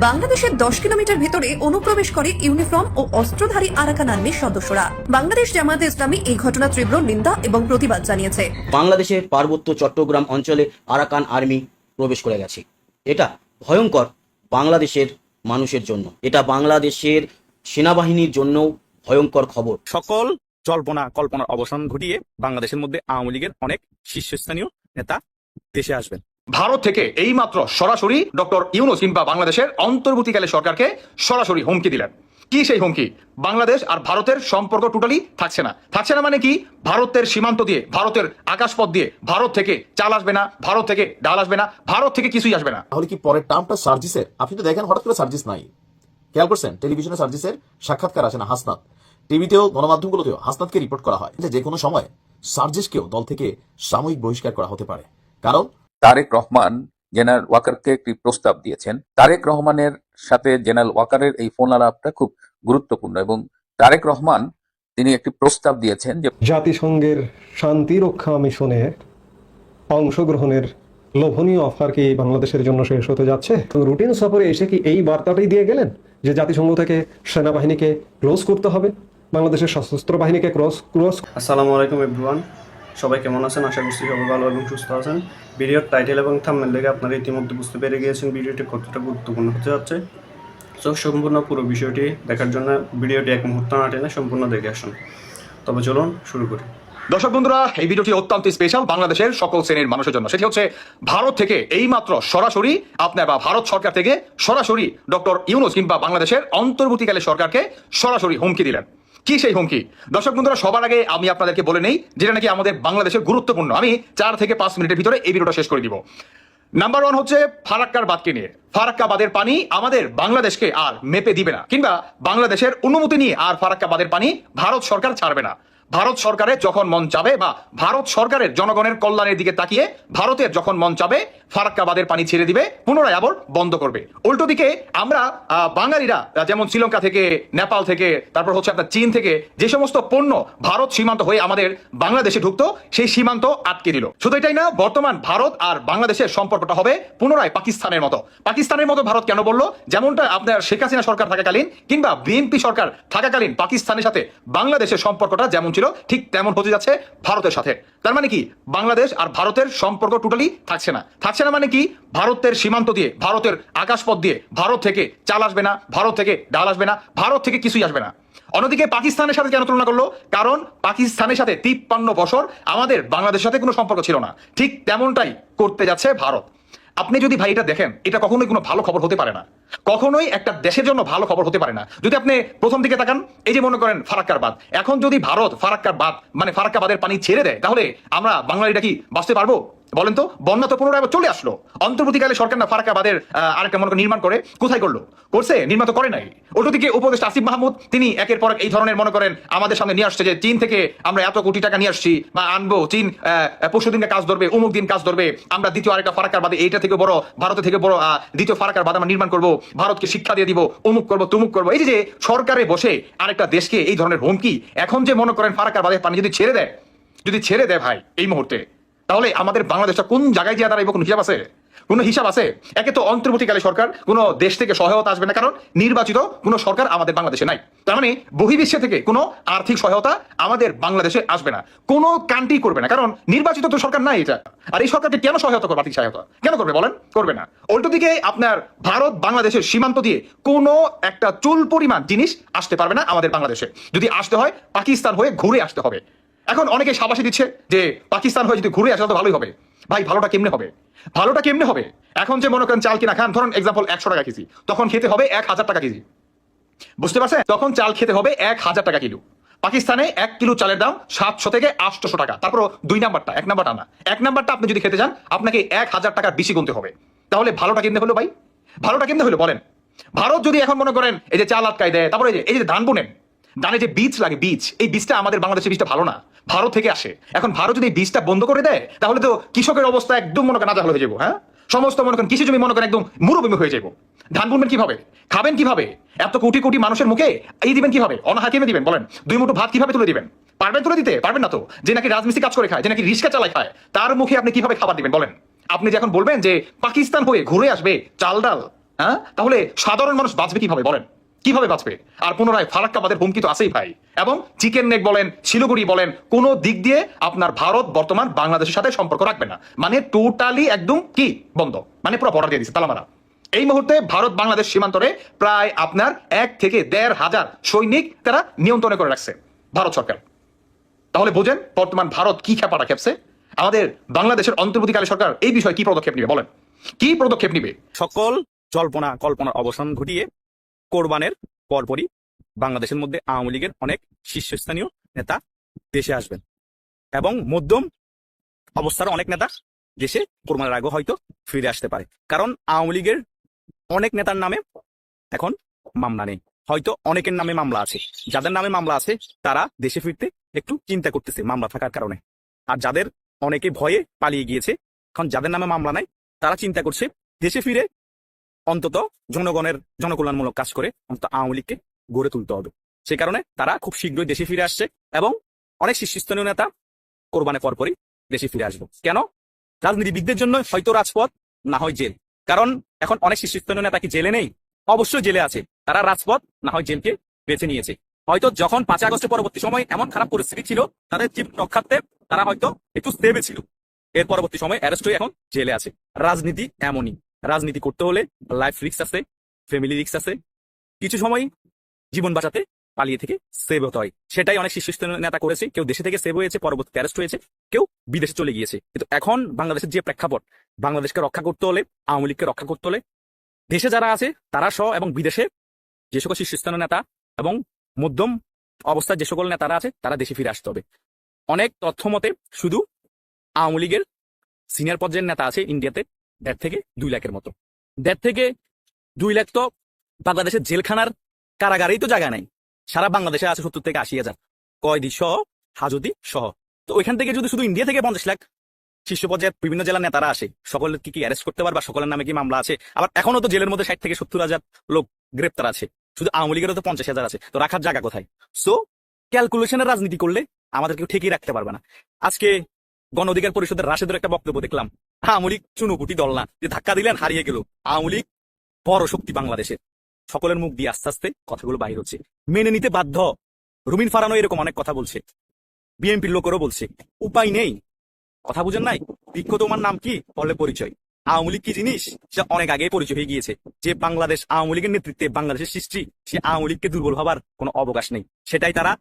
বাংলাদেশের 10 কিলোমিটার ভেতরে অনুপ্রবেশ করে ইউনিফর্ম ও অস্ত্রধারী আরাকান আর্মির সদস্যরা। বাংলাদেশ জামায়াতে ইসলামী এই ঘটনা তীব্র নিন্দা এবং প্রতিবাদ জানিয়েছে। বাংলাদেশের পার্বত্য চট্টগ্রাম অঞ্চলে আরাকান আর্মি প্রবেশ করে গেছে। এটা ভয়ঙ্কর বাংলাদেশের মানুষের জন্য, এটা বাংলাদেশের সেনাবাহিনীর জন্য ভয়ঙ্কর খবর। সকল জল্পনা কল্পনার অবসান ঘটিয়ে বাংলাদেশের মধ্যে আওয়ামী লীগের অনেক শীর্ষস্থানীয় নেতা দেশে আসবেন। ভারত থেকে এইমাত্র সরাসরি ডক্টর ইউনূস কিংবা বাংলাদেশের অন্তর্বর্তীকালে সরকারকে সরাসরি হুমকি দিলেন। কি সেই হুমকি? বাংলাদেশ আর ভারতের সম্পর্ক টোটালি থাকছে না। থাকছে না মানে কি? ভারতের সীমান্ত দিয়ে, ভারতের আকাশপথ দিয়ে ভারত থেকে চাল আসবে না, ভারত থেকে ডাল আসবে না, ভারত থেকে কিছুই আসবে না। তাহলে কি পরের টার্মটা সার্জিসের? আপনি তো দেখেন হঠাৎ করে সার্জিস নাই, খেয়াল করছেন? টেলিভিশনে সার্জিসের সাক্ষাৎকার আসে না, হাসনাত টিভিতেও গণমাধ্যমগুলোতেও হাসনাতকে রিপোর্ট করা হয় যে কোনো সময় সার্জিসকেও দল থেকে সাময়িক বহিষ্কার করা হতে পারে। কারণ তারেক রহমান জেনারেল ওয়াকারকে একটি প্রস্তাব দিয়েছেন। তারেক রহমানের সাথে জেনারেল ওয়াকারের এই ফোন আলাপটা খুব গুরুত্বপূর্ণ এবং তারেক রহমান তিনি একটি প্রস্তাব দিয়েছেন যে জাতিসংঘের শান্তি রক্ষা মিশনে অংশগ্রহণের লোভনীয় অফার কি বাংলাদেশের জন্য শেষ হতে যাচ্ছে? রুটিন সফরে এসে কি এই বার্তাটাই দিয়ে গেলেন যে জাতিসংঘ থেকে সেনাবাহিনীকে ক্লোজ করতে হবে, বাংলাদেশের সশস্ত্র বাহিনীকে ক্লোজ? আসসালামু আলাইকুম এভরিওয়ান, সবাই কেমন আছেন? আশা করছি সবাই ভালো এবং সুস্থ আছেন। ভিডিওর টাইটেল এবং থাম্বনেল দেখে আপনারা ইতিমধ্যে বুঝতে পেরে গিয়েছেন ভিডিওটি কতটা গুরুত্বপূর্ণ হতে যাচ্ছে। সো সম্পূর্ণ পুরো বিষয়টি দেখার জন্য ভিডিওটি এক মুহূর্ত না টেনে সম্পূর্ণ দেখে আসুন। তবে চলুন শুরু করি। দর্শক বন্ধুরা, এই ভিডিওটি অত্যন্ত স্পেশাল বাংলাদেশের সকল শ্রেণীর মানুষের জন্য। সেটি হচ্ছে ভারত থেকে এইমাত্র সরাসরি আপনার বা ভারত সরকার থেকে সরাসরি ডক্টর ইউনূস কিংবা বাংলাদেশের অন্তর্বর্তীকালে সরকারকে সরাসরি হুমকি দিলেন। কি সেই হুমকি? দর্শক বন্ধুরা, সবার আগে আমি আপনাদেরকে বলে নেই যেটা নাকি আমাদের বাংলাদেশের গুরুত্বপূর্ণ। আমি 4 থেকে 5 মিনিটের ভিতরে এই ভিডিওটা শেষ করে দিব। নাম্বার 1 হচ্ছে ফারাক্কার বাঁধকে নিয়ে। ফারাক্কা বাঁধের পানি আমাদের বাংলাদেশকে আর মেপে দিবে না, কিংবা বাংলাদেশের অনুমতি নিয়ে আর ফারাক্কা বাঁধের পানি ভারত সরকার ছাড়বে না। ভারত সরকারের যখন মন চাবে বা ভারত সরকারের জনগণের কল্যাণের দিকে তাকিয়ে ভারতের যখন মন চাবে ফারাক্কা বাঁধের পানি ছেড়ে দিবে, পুনরায় আবার বন্ধ করবে। উল্টো দিকে আমরা বাঙালিরা যেমন শ্রীলঙ্কা থেকে, নেপাল থেকে, তারপর হচ্ছে আপনার চীন থেকে যে সমস্ত পণ্য ভারত সীমান্ত হয়ে আমাদের বাংলাদেশে ঢুকতো সেই সীমান্ত আটকে দিল। শুধু এটাই না, বর্তমান ভারত আর বাংলাদেশের সম্পর্কটা হবে পুনরায় পাকিস্তানের মতো। পাকিস্তানের মতো ভারত কেন বললো? যেমনটা আপনার শেখ হাসিনা সরকার থাকাকালীন কিংবা বিএনপি সরকার থাকাকালীন পাকিস্তানের সাথে বাংলাদেশের সম্পর্কটা যেমন ছিল ঠিক তেমন হতে যাচ্ছে ভারতের সাথে। তার মানে কি? বাংলাদেশ আর ভারতের সম্পর্ক টোটালি থাকছে না। থাকছে না মানে কি? ভারতের সীমান্ত দিয়ে, ভারতের আকাশপথ দিয়ে ভারত থেকে চাল আসবে না, ভারত থেকে ডাল আসবে না, ভারত থেকে কিছুই আসবে না। অন্যদিকে পাকিস্তানের সাথে কেন তুলনা করলো? কারণ পাকিস্তানের সাথে 53 বছর আমাদের বাংলাদেশের সাথে কোনো সম্পর্ক ছিল না। ঠিক তেমনটাই করতে যাচ্ছে ভারত। আপনি যদি ভাই এটা দেখেন, এটা কখনোই কোনো ভালো খবর হতে পারে না, কখনোই একটা দেশের জন্য ভালো খবর হতে পারে না। যদি আপনি প্রথম দিকে তাকান, এই যে মনে করেন ফারাক্কার বাঁধ, এখন যদি ভারত ফারাক্কার বাঁধ মানে ফারাক্কা বাঁধের পানি ছেড়ে দেয়, তাহলে আমরা বাঙালিরা কি বাঁচতে পারবো? বলেন তো। বন্যা তো পুনরায় চলে আসলো। অন্তর্বর্তীকালে সরকার না ফারাক্কা বাঁধের আরেকটা মনে নির্মাণ করে কোথায় করলো? করছে? নির্মাণ তো করে নাই। অন্যদিকে উপদেষ্টা আসিফ মাহমুদ তিনি একের পর এই ধরনের মনে করেন আমাদের সামনে নিয়ে আসছে যে চীন থেকে আমরা এত কোটি টাকা নিয়ে আসছি বা আনবো, চীন পরশু দিনকে কাজ ধরবে, অমুক দিন কাজ ধরবে, আমরা দ্বিতীয় আরেকটা ফারাক্কার বাঁধে এইটা থেকে বড়, ভারতের থেকে বড় দ্বিতীয় ফারাক্কার বাঁধ আমরা নির্মাণ করবো, ভারতকে শিক্ষা দিয়ে দিব, অমুক করবো তুমুক করবো। এই যে সরকারে বসে আরেকটা দেশকে এই ধরনের হুমকি, এখন যে মনে করেন ফারাক্কার বাঁধের পানি যদি ছেড়ে দেয় ভাই এই মুহূর্তে, তাহলে আমাদের বাংলাদেশটা কোন জায়গায় গিয়ে দাঁড়াইব? কোনো হিসাব আছে? কোনো হিসাব আছে? একে তো অন্তর্বর্তীকালে সরকার কোনো দেশ থেকে সহায়তা আসবে না, কারণ নির্বাচিত কোনো সরকার আমাদের বাংলাদেশে নাই। তার মানে বহির্বিশ্ব থেকে কোনো আর্থিক সহায়তা আমাদের বাংলাদেশে আসবে না, কোনো কান্ট্রি করবে না, কারণ নির্বাচিত তো সরকার নাই এটা। আর এই সরকারকে কেন সহায়তা করবে? আর্থিক সহায়তা কেন করবে বলেন? করবে না। উল্টো দিকে আপনার ভারত বাংলাদেশের সীমান্ত দিয়ে কোনো একটা চুল পরিমাণ জিনিস আসতে পারবে না আমাদের বাংলাদেশে। যদি আসতে হয় পাকিস্তান হয়ে ঘুরে আসতে হবে। এখন অনেকে সাবাসী দিচ্ছে যে পাকিস্তান হয়ে যদি ঘুরে আসে তো ভালোই হবে। ভাই ভালোটা কেমনে হবে? ভালোটা কেমনে হবে? এখন যে মনে করেন চাল কিনা খান, ধরুন এক্সাম্পল 100 টাকা কেজি, তখন খেতে হবে 1000 টাকা কেজি। বুঝতে পারছেন? তখন চাল খেতে হবে 1000 টাকা কিলো। পাকিস্তানে 1 কিলো চালের দাম 700 থেকে 800 টাকা। তারপর 2 নাম্বারটা, 1 নাম্বারটা না, 1 নাম্বারটা আপনি যদি খেতে যান আপনাকে 1000 টাকার বেশি গুনতে হবে। তাহলে ভালোটা কেমনে হলো ভাই? ভালোটা কেমনে হলো বলেন? ভারত যদি এখন মনে করেন এই যে চাল আটকায় দেয়, তারপরে এই যে ধান বুনেন, ধানে যে বীজ লাগে, বীজ, এই বীজটা আমাদের বাংলাদেশের বীজটা ভালো না, ভারত থেকে আসে। এখন ভারত যদি এই বীজটা বন্ধ করে দেয় তাহলে তো কৃষকের অবস্থা একদম মনে করেন নাজেহাল হয়ে যাবো। হ্যাঁ, সমস্ত মনে করেন কৃষি জমি মনে করেন একদম মরুভূমি হয়ে যাবো। ধান বুনবেন কিভাবে? খাবেন কিভাবে? এত কোটি কোটি মানুষের মুখে এই দিবেন কিভাবে? অনাহাকিমে দিবেন বলেন? 2 মুঠো ভাত কিভাবে তুলে দিবেন? পারবেন তুলে দিতে? পারবেন না তো। যে নাকি রাজমিস্ত্রি কাজ করে খায়, যে নাকি রিক্সা চালায় খায়, তার মুখে আপনি কিভাবে খাবার দিবেন বলেন? আপনি যখন বলবেন যে পাকিস্তান হয়ে ঘুরে আসবে চাল ডাল, হ্যাঁ, তাহলে সাধারণ মানুষ বাঁচবে কিভাবে বলেন? কিভাবে বাঁচবে? আর পুনরায় ফারাক্কাবাদের হুমকি তো আছেই ভাই। এবং চিকেন নেক বলেন, শিলিগুড়ি বলেন, কোন দিক দিয়ে আপনার ভারত বর্তমান বাংলাদেশের সাথে সম্পর্ক রাখবে না, মানে টোটালি একদম কি বন্ধ, মানে পুরো বর্ডার দিয়ে দিচ্ছে তালামারা। এই মুহূর্তে ভারত বাংলাদেশ সীমান্তরে প্রায় আপনার 1 থেকে 1,500 সৈনিক তারা নিয়ন্ত্রণে করে রাখছে ভারত সরকার। তাহলে বোঝেন বর্তমান ভারত কি খেপাটা খেপছে। আমাদের বাংলাদেশের অন্তর্বর্তীকালীন সরকার এই বিষয়ে কি পদক্ষেপ নিবে বলেন, কি পদক্ষেপ নিবে? সকল জল্পনা কল্পনার অবসান ঘটিয়ে কোরবানের পরপরই বাংলাদেশের মধ্যে আওয়ামী লীগের অনেক শীর্ষস্থানীয় নেতা দেশে আসবেন এবং মধ্যম অবস্থার অনেক নেতা দেশে কোরবানের আগে হয়তো ফিরে আসতে পারে। কারণ আওয়ামী লীগের অনেক নেতার নামে এখন মামলা নেই, হয়তো অনেকের নামে মামলা আছে। যাদের নামে মামলা আছে তারা দেশে ফিরতে একটু চিন্তা করতেছে মামলা থাকার কারণে। আর যাদের অনেকে ভয়ে পালিয়ে গিয়েছে, এখন যাদের নামে মামলা নাই তারা চিন্তা করছে দেশে ফিরে অন্তত জনগণের জনকল্যাণমূলক কাজ করে অন্তত আওয়ামী লীগকে গড়ে তুলতে হবে। সে কারণে তারা খুব শীঘ্রই দেশে ফিরে আসছে এবং অনেক শীর্ষস্থানীয় নেতা কোরবানের পরপরই দেশে ফিরে আসবে। কেন? রাজনীতিবিদদের জন্য হয়তো রাজপথ, না হয় জেল। কারণ এখন অনেক শীর্ষস্থানীয় নেতা কি জেলে নেই? অবশ্যই জেলে আছে। তারা রাজপথ না হয় জেলকে বেছে নিয়েছে। হয়তো যখন 5 আগস্টের পরবর্তী সময় এমন খারাপ পরিস্থিতি ছিল তাদের জীব রক্ষার্থে তারা হয়তো একটু সেভে ছিল, এর পরবর্তী সময় অ্যারেস্ট হয়ে এখন জেলে আছে। রাজনীতি এমনই, রাজনীতি করতে হলে লাইফ রিস্ক আছে, ফ্যামিলি রিস্ক আছে, কিছু সময় জীবন বাঁচাতে পালিয়ে থেকে সেভ হতে হয়। সেটাই অনেক শীর্ষস্থানীয় নেতা করেছে। কেউ দেশে থেকে সেভ হয়েছে, পরবর্তীতে অ্যারেস্ট হয়েছে, কেউ বিদেশে চলে গিয়েছে। কিন্তু এখন বাংলাদেশের যে প্রেক্ষাপট, বাংলাদেশকে রক্ষা করতে হলে, আওয়ামী লীগকে রক্ষা করতে হলে দেশে যারা আছে তারা সহ এবং বিদেশে যে সকল শীর্ষস্থানীয় নেতা এবং মধ্যম অবস্থায় যে সকল নেতারা আছে তারা দেশে ফিরে আসতে হবে। অনেক তথ্য মতে শুধু আওয়ামী লীগের সিনিয়র পর্যায়ের নেতা আছে ইন্ডিয়াতে 1.5 থেকে 2 লাখের মতো। 1.5 থেকে 2 লাখ তো বাংলাদেশের জেলখানার কারাগারেই তো জায়গা নাই। সারা বাংলাদেশে আছে 70 থেকে 80 হাজার কয়েদি সহ, হাজতি সহ। তো ওইখান থেকে যদি শুধু ইন্ডিয়া থেকে 50 লাখ শীর্ষ পর্যায়ের বিভিন্ন জেলার নেতারা আসে, সকলের কি অ্যারেস্ট করতে পারবা? সকলের নামে কি মামলা আছে? আবার এখনো তো জেলের মধ্যে 60 থেকে 70 হাজার লোক গ্রেপ্তার আছে। শুধু আওয়ামী লীগেরও তো 50 হাজার আছে। তো রাখার জায়গা কোথায়? সো ক্যালকুলেশনের রাজনীতি করলে আমাদেরকে ঠেকিয়ে রাখতে পারবে না। আজকে গণ অধিকার পরিষদের রাশেদের একটা বক্তব্য দেখলাম, আওয়ামী লীগ চুনোপুটি দল না, যে ধাক্কা দিলেন হারিয়ে গেল। আওয়ামী লীগ বড় শক্তি বাংলাদেশের। সকলের মুখ দিয়ে আস্তে আস্তে কথাগুলো বাইর হচ্ছে, মেনে নিতে বাধ্য। রুমিন ফারানো এরকম অনেক কথা বলছে, বিএনপির লোকেরও বলছে, উপায় নেই। কথা বুঝেন নাই? বৃক্ষ তোমার নাম কি বললে পরিচয়। আওয়ামী লীগ কি জিনিস সে অনেক আগে পরিচয় হয়ে গিয়েছে। যে বাংলাদেশ আওয়ামী লীগের নেতৃত্বে বাংলাদেশের সৃষ্টি, সে আওয়ামী লীগকে দুর্বল হবার কোনো অবকাশ নেই। সেটাই তারা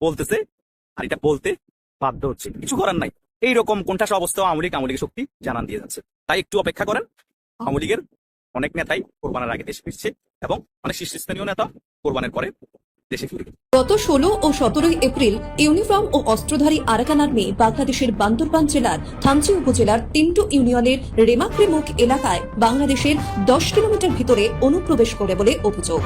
বলতেছে, আর এটা বলতে বাধ্য হচ্ছে, কিছু করার নাই। এইরকম কোনটা অবস্থা আওয়ামী লীগের শক্তি জানান দিয়ে যাচ্ছে। তাই একটু অপেক্ষা করেন। আওয়ামী লীগের অনেক নেতাই কোরবানের আগে দেশে ফিরছে এবং অনেক শীর্ষস্থানীয় নেতা কোরবানের পরে দেশে ফিরবে। গত 16 ও 17 এপ্রিল ইউনিফর্ম ও অস্ত্রধারী আরাকান আর্মি বাংলাদেশের বান্দরবান জেলার থানচি উপজেলার তিনটু ইউনিয়নের রেমাক্রিমুখ এলাকায় বাংলাদেশের 10 কিলোমিটার ভিতরে অনুপ্রবেশ করে বলে অভিযোগ।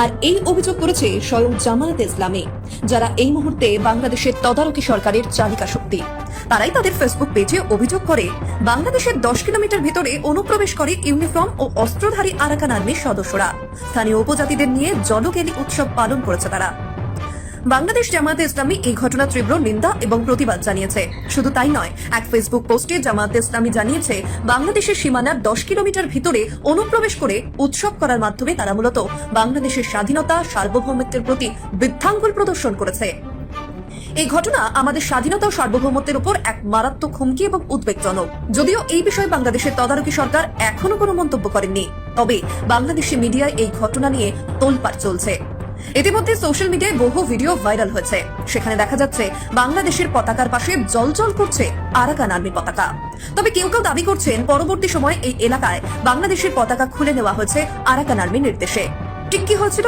আর এই অভিযোগ করেছে স্বয়ং জামায়াতে ইসলামী, যারা এই মুহূর্তে বাংলাদেশের তদারকি সরকারের চালিকা শক্তি। তারাই তাদের ফেসবুক পেজে অভিযোগ করে বাংলাদেশের 10 কিলোমিটার ভিতরে অনুপ্রবেশ করে ইউনিফর্ম ও অস্ত্রধারী আরাকান আর্মির সদস্যরা। স্থানীয় উপজাতিদের নিয়ে জলকেলি উৎসব পালন করেছে তারা। বাংলাদেশ জামায়াতে ইসলামী এই ঘটনা তীব্র নিন্দা এবং প্রতিবাদ জানিয়েছে। শুধু তাই নয়, এক ফেসবুক পোস্টে জামায়াতে ইসলামী জানিয়েছে বাংলাদেশের সীমানার 10 কিলোমিটার ভিতরে অনুপ্রবেশ করে উৎসব করার মাধ্যমে তারা মূলত বাংলাদেশের স্বাধীনতা সার্বভৌমত্বের প্রতি বৃদ্ধাঙ্গুল প্রদর্শন করেছে। এই ঘটনা আমাদের স্বাধীনতা ও সার্বভৌমত্বের উপর এক মারাত্মক হুমকি এবং উদ্বেগজনক। যদিও এই বিষয়ে বাংলাদেশের তদারকি সরকার এখনো কোনো মন্তব্য করেননি, তবে বাংলাদেশি মিডিয়ায় এই ঘটনা নিয়ে তোলপাড় চলছে। ইতিমধ্যে সোশ্যাল মিডিয়ায় বহু ভিডিও ভাইরাল হয়েছে। সেখানে দেখা যাচ্ছে বাংলাদেশের পতাকার পাশে জ্বলজ্বল করছে আরাকান আর্মির পতাকা। তবে কেউ কেউ দাবি করছেন পরবর্তী সময়ে এই এলাকায় বাংলাদেশের পতাকা খুলে নেওয়া হয়েছে আরাকান আর্মির নির্দেশে। ঠিক কি হয়েছিল?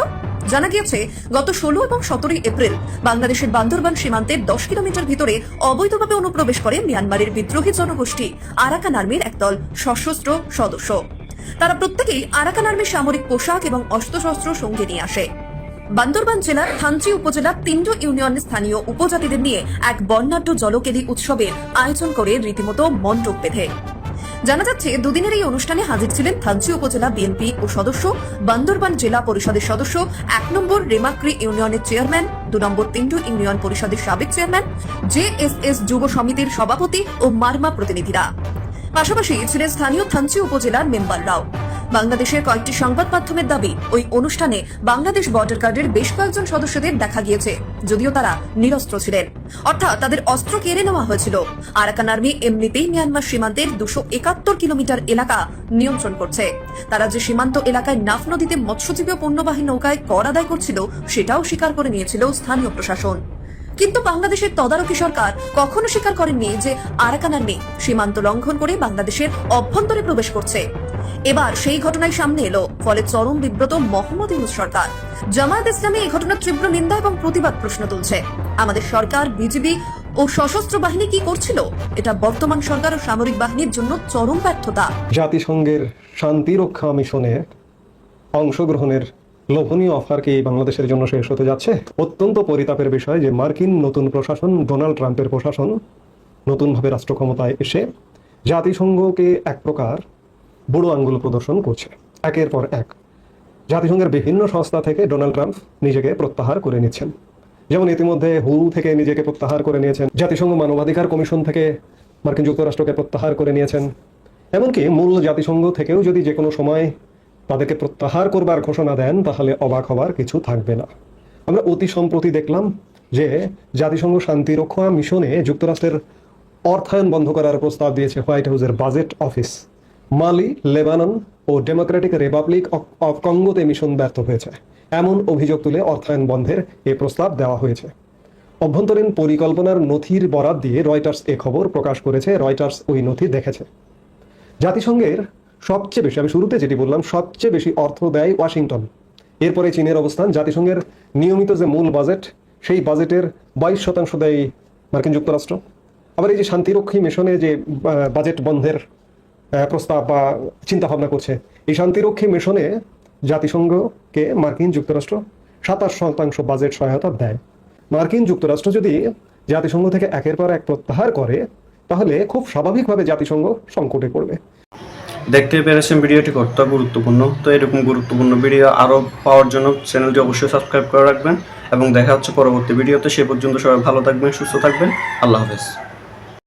জানা গিয়েছে গত 16 এবং 17 এপ্রিল বাংলাদেশের বান্দরবান সীমান্তের 10 কিলোমিটার ভিতরে অবৈধভাবে অনুপ্রবেশ করে মিয়ানমারের বিদ্রোহী জনগোষ্ঠী আরাকান আর্মির একদল সশস্ত্র সদস্য। তারা প্রত্যেকেই আরাকান আর্মির সামরিক পোশাক এবং অস্ত্রশস্ত্র সঙ্গে নিয়ে আসে। বান্দরবান জেলার থানচি উপজেলার তিনটু ইউনিয়নের স্থানীয় উপজাতিদের নিয়ে এক বর্ণাঢ্য জলকেলি উৎসবের আয়োজন করে রীতিমতো মণ্ডপ বেঁধে। জানা যাচ্ছে দুদিনের এই অনুষ্ঠানে হাজির ছিলেন থানচি উপজেলা বিএনপি ও সদস্য, বান্দরবান জেলা পরিষদের সদস্য, 1 নম্বর রেমাক্রি ইউনিয়নের চেয়ারম্যান, 2 নম্বর তিনটু ইউনিয়ন পরিষদের সাবেক চেয়ারম্যান, জেএসএস যুব সমিতির সভাপতি ও মারমা প্রতিনিধিরা। পাশাপাশি ছিলেন স্থানীয় থানচি উপজেলার মেম্বাররাও। বাংলাদেশের কয়েকটি সংবাদ মাধ্যমের দাবি, ওই অনুষ্ঠানে বাংলাদেশ বর্ডার গার্ডের বেশ কয়েকজন সদস্যদের দেখা গিয়েছে, যদিও তারা নিরস্ত্র ছিলেন, অর্থাৎ তাদের অস্ত্র কেড়ে নেওয়া হয়েছিল। আরাকান আর্মি এমনিতেই মিয়ানমার সীমান্তের 271 কিলোমিটার এলাকা নিয়ন্ত্রণ করছে। তারা যে সীমান্ত এলাকায় নাফ নদীতে মৎস্যজীবী পণ্যবাহী নৌকায় কর আদায় করছিল, সেটাও স্বীকার করে নিয়েছিল স্থানীয় প্রশাসন। কিন্তু বাংলাদেশের তদারকি সরকার কখনো স্বীকার করেননি যে আরাকান আর্মি সীমান্ত লঙ্ঘন করে বাংলাদেশের অভ্যন্তরে প্রবেশ করছে। এবার সেই ঘটনায় সামনে এলো, ফলে চরম বিব্রত মোহাম্মদ ইউনূস সরকার। জামায়াত ইসলামী এই ঘটনার তীব্র নিন্দা এবং প্রতিবাদ প্রশ্ন তুলছে। আমাদের সরকার, বিজিবি ও সশস্ত্র বাহিনী কি করছিল? এটা বর্তমান সরকার ও সামরিক বাহিনীর জন্য চরম ব্যর্থতা। জাতিসংঘের শান্তি রক্ষা মিশনে অংশগ্রহণের লোভনীয় অফার কি বাংলাদেশের জন্য শেষ হতে যাচ্ছে? অত্যন্ত পরিতাপের বিষয় যে মার্কিন নতুন প্রশাসন, ডোনাল্ড ট্রাম্পের প্রশাসন নতুনভাবে রাষ্ট্র ক্ষমতায় এসে জাতিসংঘকে এক প্রকার বুড়ো আঙ্গুল প্রদর্শন করছে। একের পর এক জাতিসংঘের বিভিন্ন সংস্থা থেকে ডোনাল্ড ট্রাম্প নিজেকে প্রত্যাহার করে নিচ্ছেন। যেমন ইতিমধ্যে হু থেকে নিজেকে প্রত্যাহার করে নিয়েছেন, জাতিসংঘ মানবাধিকার কমিশন থেকে মার্কিন যুক্তরাষ্ট্রকে প্রত্যাহার করে নিয়েছেন। এমনকি মূল জাতিসংঘ থেকেও যদি যে কোনো সময় তাদেরকে প্রত্যাহার করবার ঘোষণা দেন, তাহলে অবাক হবার কিছু থাকবে না। আমরা অতি সম্প্রতি দেখলাম যে জাতিসংঘ শান্তিরক্ষা মিশনে যুক্তরাষ্ট্রের অর্থায়ন বন্ধ করার প্রস্তাব দিয়েছে হোয়াইট হাউসের বাজেট অফিস। মালি, লেবানন ও ডেমোক্রেটিক রিপাবলিক অফ কঙ্গোতে মিশন ব্যর্থ হয়েছে, এমন অভিযোগ তুলে অর্থায়ন বন্ধের এই প্রস্তাব দেওয়া হয়েছে। অভ্যন্তরীণ পরিকল্পনার নথির বরাত দিয়ে রয়টার্স এ খবর প্রকাশ করেছে। রয়টার্স ওই নথি দেখেছে। জাতিসংঘের সবচেয়ে বেশি, আমি শুরুতে যেটি বললাম, সবচেয়ে বেশি অর্থ দেয় ওয়াশিংটন, এরপরে চীনের অবস্থান। জাতিসংঘের নিয়মিত যে মূল বাজেট, সেই বাজেটের 22% দেয় মার্কিন যুক্তরাষ্ট্র। আবার এই যে শান্তিরক্ষী মিশনে যে বাজেট বন্ধের প্রস্তাব বা চিন্তাভাবনা করছে, এই শান্তিরক্ষী মিশনে জাতিসংঘকে মার্কিন যুক্তরাষ্ট্র 27% বাজেট সহায়তা দেয়। মার্কিন যুক্তরাষ্ট্র যদি জাতিসংঘ থেকে একের পর এক প্রত্যাহার করে, তাহলে খুব স্বাভাবিকভাবে জাতিসংঘ সংকটে পড়বে। দেখতে পেরেছেন ভিডিওটি কতটা গুরুত্বপূর্ণ। তো এরকম গুরুত্বপূর্ণ ভিডিও আরও পাওয়ার জন্য চ্যানেলটি অবশ্যই সাবস্ক্রাইব করে রাখবেন এবং দেখা হচ্ছে পরবর্তী ভিডিওতে। সে পর্যন্ত সবাই ভালো থাকবেন, সুস্থ থাকবেন। আল্লাহ হাফেজ।